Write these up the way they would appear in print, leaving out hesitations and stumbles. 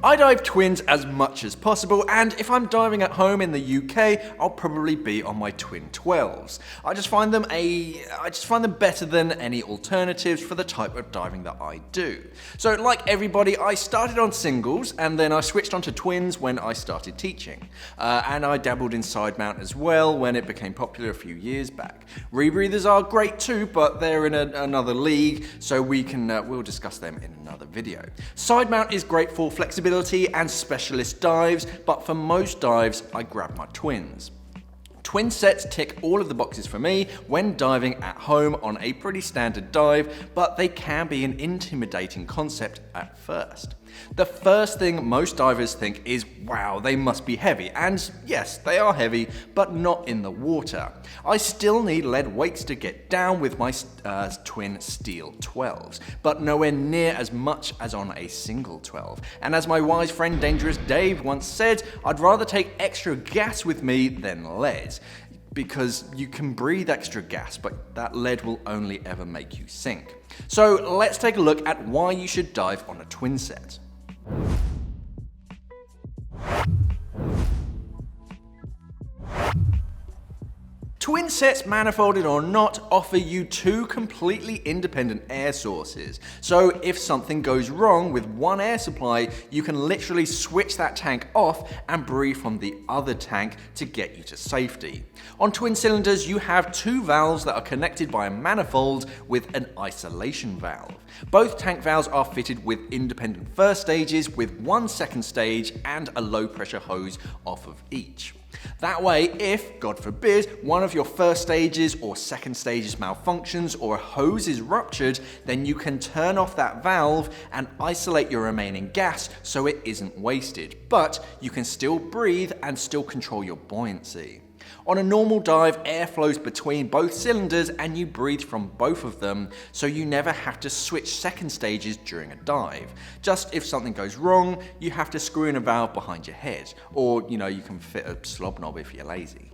I dive twins as much as possible, and if I'm diving at home in the UK, I'll probably be on my twin 12s. I just find them better than any alternatives for the type of diving that I do. So like everybody, I started on singles and then I switched onto twins when I started teaching. And I dabbled in side mount as well when it became popular a few years back. Rebreathers are great too, but they're in another league, so we'll discuss them in another video. Side mount is great for flexibility and specialist dives, but for most dives, I grab my twins. Twin sets tick all of the boxes for me when diving at home on a pretty standard dive, but they can be an intimidating concept at first. The first thing most divers think is, wow, they must be heavy, and yes, they are heavy, but not in the water. I still need lead weights to get down with my twin steel 12s, but nowhere near as much as on a single 12. And as my wise friend Dangerous Dave once said, I'd rather take extra gas with me than lead. Because you can breathe extra gas, but that lead will only ever make you sink. So let's take a look at why you should dive on a twin set. Twin sets, manifolded or not, offer you two completely independent air sources. So if something goes wrong with one air supply, you can literally switch that tank off and breathe from the other tank to get you to safety. On twin cylinders, you have two valves that are connected by a manifold with an isolation valve. Both tank valves are fitted with independent first stages with one second stage and a low pressure hose off of each. That way, if, God forbid, one of your first stages or second stages malfunctions or a hose is ruptured, then you can turn off that valve and isolate your remaining gas so it isn't wasted. But you can still breathe and still control your buoyancy. On a normal dive, air flows between both cylinders and you breathe from both of them, so you never have to switch second stages during a dive. Just if something goes wrong, you have to screw in a valve behind your head, or you can fit a slob knob if you're lazy.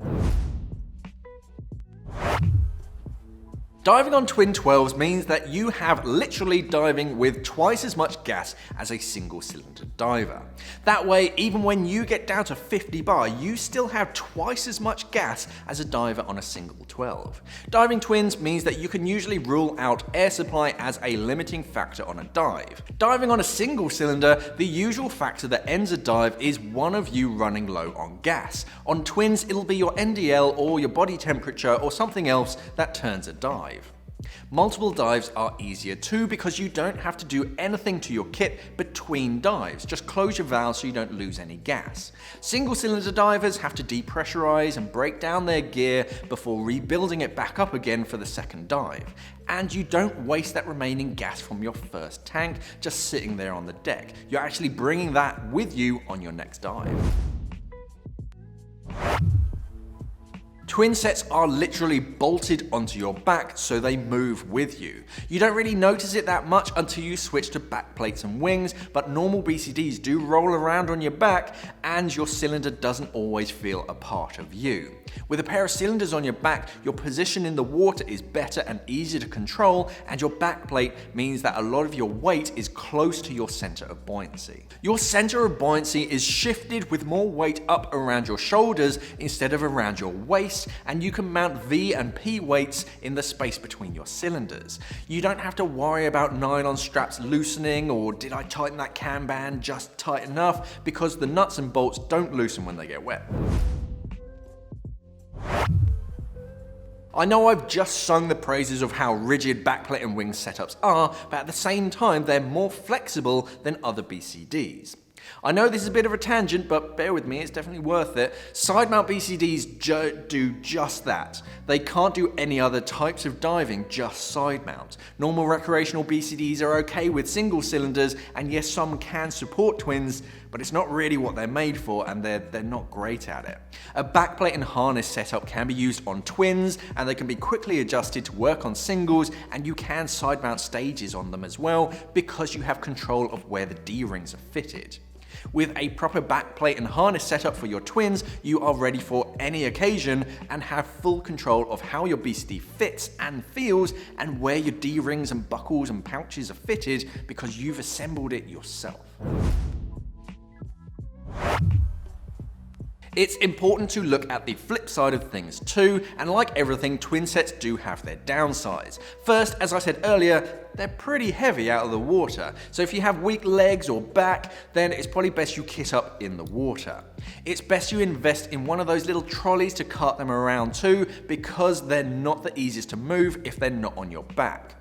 Diving on twin 12s means that you have literally diving with twice as much gas as a single cylinder diver. That way, even when you get down to 50 bar, you still have twice as much gas as a diver on a single 12. Diving twins means that you can usually rule out air supply as a limiting factor on a dive. Diving on a single cylinder, the usual factor that ends a dive is one of you running low on gas. On twins, it'll be your NDL or your body temperature or something else that turns a dive. Multiple dives are easier too because you don't have to do anything to your kit between dives. Just close your valves so you don't lose any gas. Single cylinder divers have to depressurize and break down their gear before rebuilding it back up again for the second dive. And you don't waste that remaining gas from your first tank just sitting there on the deck. You're actually bringing that with you on your next dive. Twin sets are literally bolted onto your back so they move with you. You don't really notice it that much until you switch to back plates and wings, but normal BCDs do roll around on your back and your cylinder doesn't always feel a part of you. With a pair of cylinders on your back, your position in the water is better and easier to control, and your back plate means that a lot of your weight is close to your center of buoyancy. Your center of buoyancy is shifted with more weight up around your shoulders instead of around your waist, and you can mount V and P weights in the space between your cylinders. You don't have to worry about nylon straps loosening or did I tighten that cam band just tight enough, because the nuts and bolts don't loosen when they get wet. I know I've just sung the praises of how rigid backplate and wing setups are, but at the same time they're more flexible than other BCDs. I know this is a bit of a tangent, but bear with me, it's definitely worth it. Side mount BCDs do just that. They can't do any other types of diving, just side mount. Normal recreational BCDs are okay with single cylinders, and yes, some can support twins, but it's not really what they're made for, and they're not great at it. A backplate and harness setup can be used on twins, and they can be quickly adjusted to work on singles, and you can side mount stages on them as well, because you have control of where the D-rings are fitted. With a proper backplate and harness setup for your twins, you are ready for any occasion and have full control of how your BCD fits and feels and where your D-rings and buckles and pouches are fitted because you've assembled it yourself. It's important to look at the flip side of things too, and like everything, twin sets do have their downsides. First, as I said earlier, they're pretty heavy out of the water, so if you have weak legs or back, then it's probably best you kit up in the water. It's best you invest in one of those little trolleys to cart them around too, because they're not the easiest to move if they're not on your back.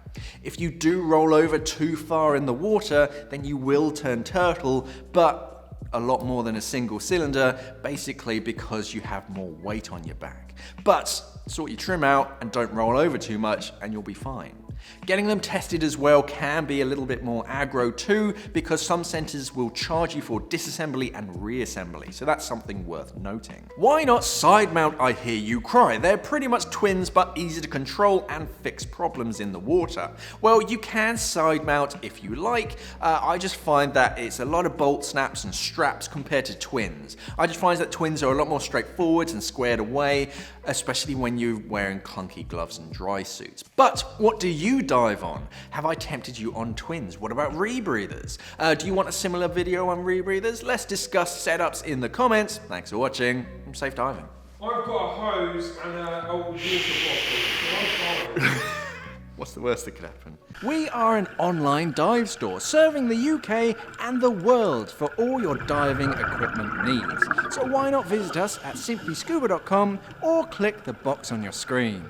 If you do roll over too far in the water, then you will turn turtle, but a lot more than a single cylinder, basically because you have more weight on your back. But sort your trim out and don't roll over too much and you'll be fine. Getting them tested as well can be a little bit more aggro too, because some centers will charge you for disassembly and reassembly, so that's something worth noting. Why not side mount, I hear you cry? They're pretty much twins but easy to control and fix problems in the water. Well, you can side mount if you like. I just find that it's a lot of bolt snaps and straps compared to twins. I just find that twins are a lot more straightforward and squared away, especially when you're wearing clunky gloves and dry suits. But what do you dive on? Have I tempted you on twins? What about rebreathers? Do you want a similar video on rebreathers? Let's discuss setups in the comments. Thanks for watching. Safe diving. I've got a hose and an old water bottle, so I'm fine. What's the worst that could happen? We are an online dive store serving the UK and the world for all your diving equipment needs. So why not visit us at simplyscuba.com or click the box on your screen.